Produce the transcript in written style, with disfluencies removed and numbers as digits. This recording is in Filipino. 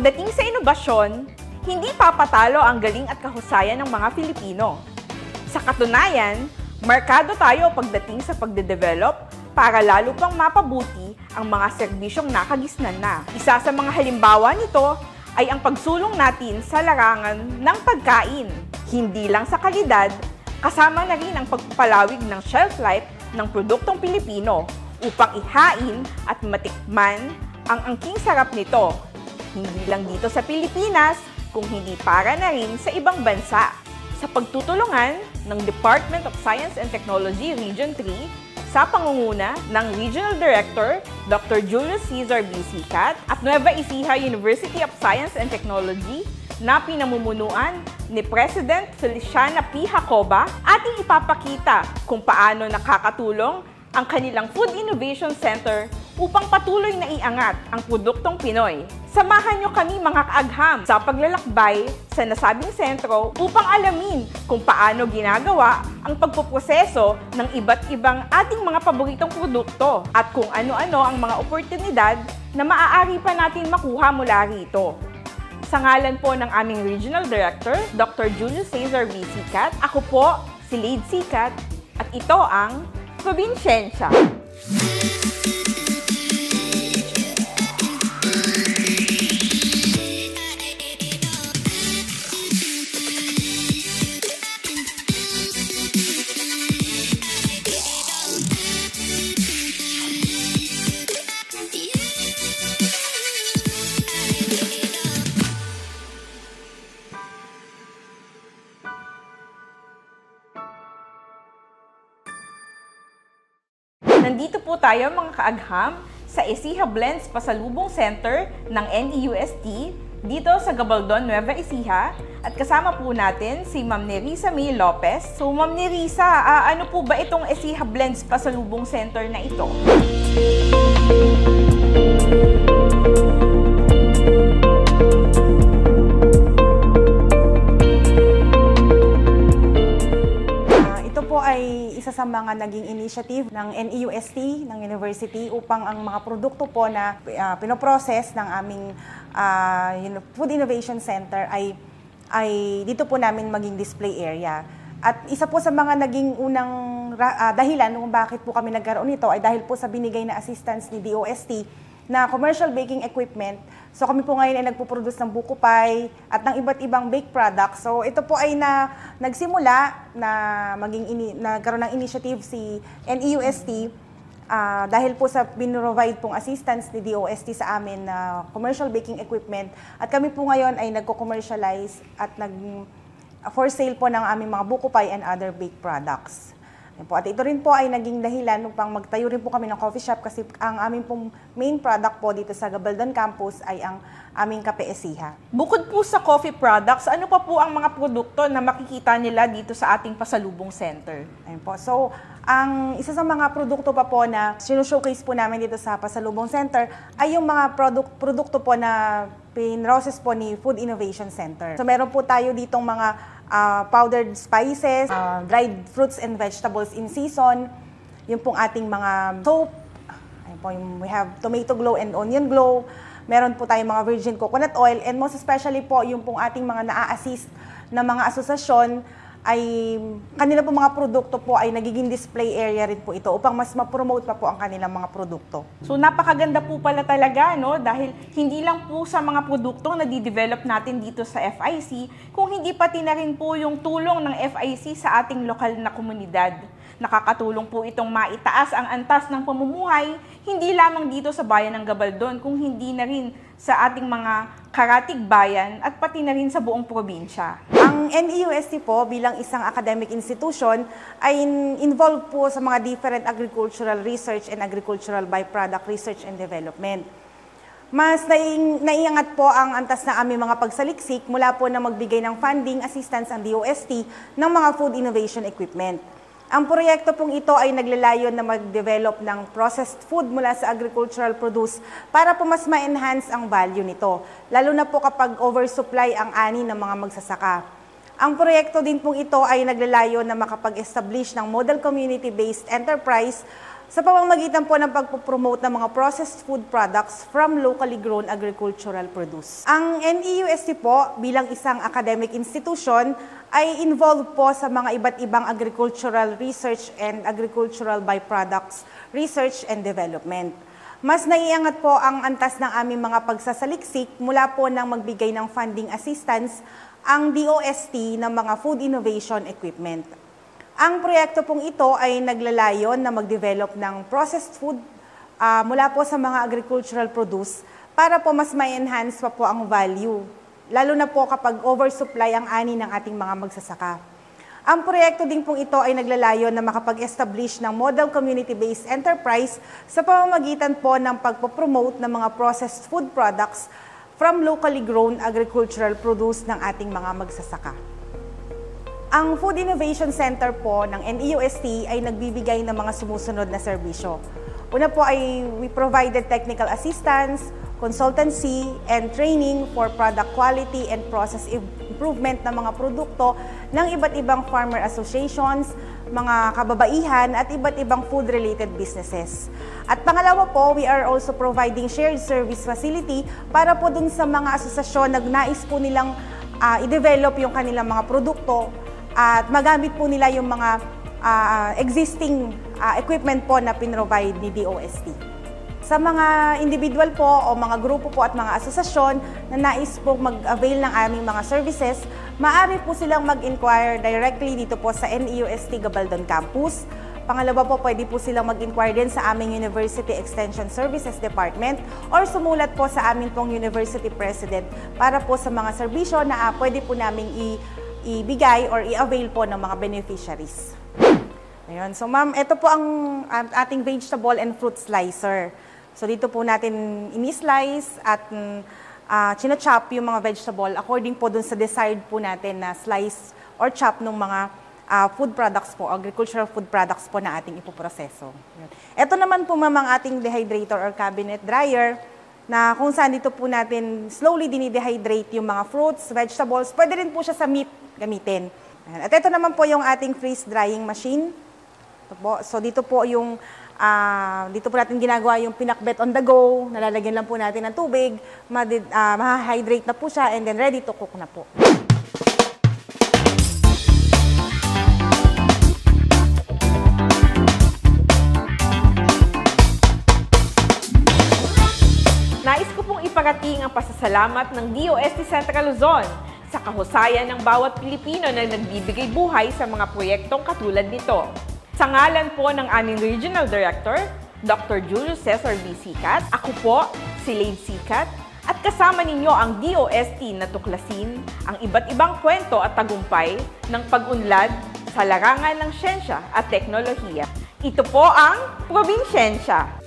Pagdating sa inobasyon, hindi papatalo ang galing at kahusayan ng mga Filipino. Sa katunayan, markado tayo pagdating sa pagde-develop para lalo pang mapabuti ang mga serbisyong nakagisnan na. Isa sa mga halimbawa nito ay ang pagsulong natin sa larangan ng pagkain. Hindi lang sa kalidad, kasama na rin ang pagpapalawig ng shelf life ng produktong Pilipino upang ihain at matikman ang angking sarap nito. Hindi lang dito sa Pilipinas, kung hindi para na rin sa ibang bansa. Sa pagtutulungan ng Department of Science and Technology Region 3 sa pangunguna ng Regional Director Dr. Julius Cesar B. Sicat at Nueva Ecija University of Science and Technology na pinamumunuan ni President Feliciana P. Jacoba, ating ipapakita kung paano nakakatulong ang kanilang Food Innovation Center upang patuloy na iangat ang produktong Pinoy. Samahan nyo kami mga kaagham sa paglalakbay sa nasabing sentro upang alamin kung paano ginagawa ang pagpoproseso ng iba't ibang ating mga paboritong produkto at kung ano-ano ang mga oportunidad na maaari pa natin makuha mula rito. Sa ngalan po ng aming Regional Director, Dr. Julius Cesar B. Sicat, ako po si Lade Sicat at ito ang Probinsyensya. Nandito po tayo mga kaagham sa Ecija Blends Pasalubong Center ng NEUST dito sa Gabaldon, Nueva Ecija at kasama po natin si Ma'am Nerissa May Lopez. So Ma'am Nerissa, ano po ba itong Ecija Blends Pasalubong Center na ito? Ay isa sa mga naging initiative ng NEUST, ng university, upang ang mga produkto po na pinoprocess ng aming Food Innovation Center ay dito po namin maging display area. At isa po sa mga naging unang dahilan kung bakit po kami nagkaroon nito ay dahil po sa binigay na assistance ni DOST na commercial baking equipment. So kami po ngayon ay nagpo-produce ng buko pie at ng iba't ibang baked products. So ito po ay nagsimula na nagkaroon ng initiative si NEUST dahil po sa binrovide pong assistance ni DOST sa amin na commercial baking equipment. At kami po ngayon ay nagko-commercialize at for sale po ng aming mga buko pie and other baked products. At ito rin po ay naging dahilan upang magtayo rin po kami ng coffee shop kasi ang aming pong main product po dito sa Gabaldon Campus ay ang aming Kape Ecija. Bukod po sa coffee products, ano pa po ang mga produkto na makikita nila dito sa ating pasalubong center? Ayun po. So, ang isa sa mga produkto pa po na sinushowcase po namin dito sa pasalubong center ay yung mga produkto po na pinrocess po ni Food Innovation Center. So, meron po tayo ditong mga powdered spices, dried fruits and vegetables in season, yung pong ating mga soap, ayun po, we have tomato glow and onion glow, meron po tayong mga virgin coconut oil, and most especially po yung pong ating mga naa-assist na mga asosasyon ay kanila po mga produkto po ay nagiging display area rin po ito upang mas ma-promote pa po ang kanilang mga produkto. So napakaganda po pala talaga, no? Dahil hindi lang po sa mga produktong nadi-develop natin dito sa FIC, kung hindi pati na rin po yung tulong ng FIC sa ating lokal na komunidad. Nakakatulong po itong maitaas ang antas ng pamumuhay, hindi lamang dito sa bayan ng Gabaldon, kung hindi na rin sa ating mga karatig bayan at pati na rin sa buong probinsya. Ang NEUST po bilang isang academic institution ay involved po sa mga different agricultural research and agricultural byproduct research and development. Mas naiangat po ang antas na aming mga pagsaliksik mula po na magbigay ng funding assistance ang DOST ng mga food innovation equipment. Ang proyekto pong ito ay naglalayon na mag-develop ng processed food mula sa agricultural produce para po mas ma-enhance ang value nito, lalo na po kapag oversupply ang ani ng mga magsasaka. Ang proyekto din pong ito ay naglalayon na makapag-establish ng model community-based enterprise sa pamamagitan po ng pagpopromote ng mga processed food products from locally grown agricultural produce. Ang NEUST po bilang isang academic institution ay involved po sa mga iba't ibang agricultural research and agricultural byproducts research and development. Mas naiangat po ang antas ng aming mga pagsasaliksik mula po ng magbigay ng funding assistance ang DOST ng mga food innovation equipment. Ang proyekto pong ito ay naglalayon na mag-develop ng processed food mula po sa mga agricultural produce para po mas ma-enhance pa po ang value, lalo na po kapag oversupply ang ani ng ating mga magsasaka. Ang proyekto din pong ito ay naglalayon na makapag-establish ng model community-based enterprise sa pamamagitan po ng pagpopromote ng mga processed food products from locally grown agricultural produce ng ating mga magsasaka. Ang Food Innovation Center po ng NEUST ay nagbibigay ng mga sumusunod na serbisyo. Una po ay we provided technical assistance, consultancy, and training for product quality and process improvement ng mga produkto ng iba't ibang farmer associations, mga kababaihan at iba't ibang food-related businesses. At pangalawa po, we are also providing shared service facility para po dun sa mga asosasyon na nais po nilang i-develop yung kanilang mga produkto at magamit po nila yung mga existing equipment po na pinrovide ni DOST. Sa mga individual po o mga grupo po at mga asosasyon na nais po mag-avail ng aming mga services, maaari po silang mag-inquire directly dito po sa NEUST Gabaldon Campus. Pangalawa po, pwede po silang mag-inquire din sa aming University Extension Services Department or sumulat po sa aming pong University President para po sa mga serbisyo na pwede po namin ibigay or i-avail po ng mga beneficiaries. Ayun. So ma'am, ito po ang ating vegetable and fruit slicer. So dito po natin ini-slice at chino-chop yung mga vegetable according po dun sa desired po natin na slice or chop ng mga food products po, agricultural food products po na ating ipoproseso. Ito naman po ma'am ang ating dehydrator or cabinet dryer na kung saan dito po natin slowly dinidehydrate yung mga fruits, vegetables. Pwede rin po siya sa meat gamitin. At ito naman po yung ating freeze drying machine. Ito po. So dito po yung dito po natin ginagawa yung pinakbet on the go. Nalalagyan lang po natin ng tubig, ma-hydrate na po siya and then ready to cook na po. Nais ko pong iparating ang pasasalamat ng DOST Central Luzon sa kahusayan ng bawat Pilipino na nagbibigay buhay sa mga proyektong katulad nito. Sa ngalan po ng aming Regional Director, Dr. Julius Cesar B. Sicat, ako po, si Lade Sicat, at kasama ninyo ang DOST na tuklasin ang iba't ibang kwento at tagumpay ng pag-unlad sa larangan ng siyensya at teknolohiya. Ito po ang Probinsyensya.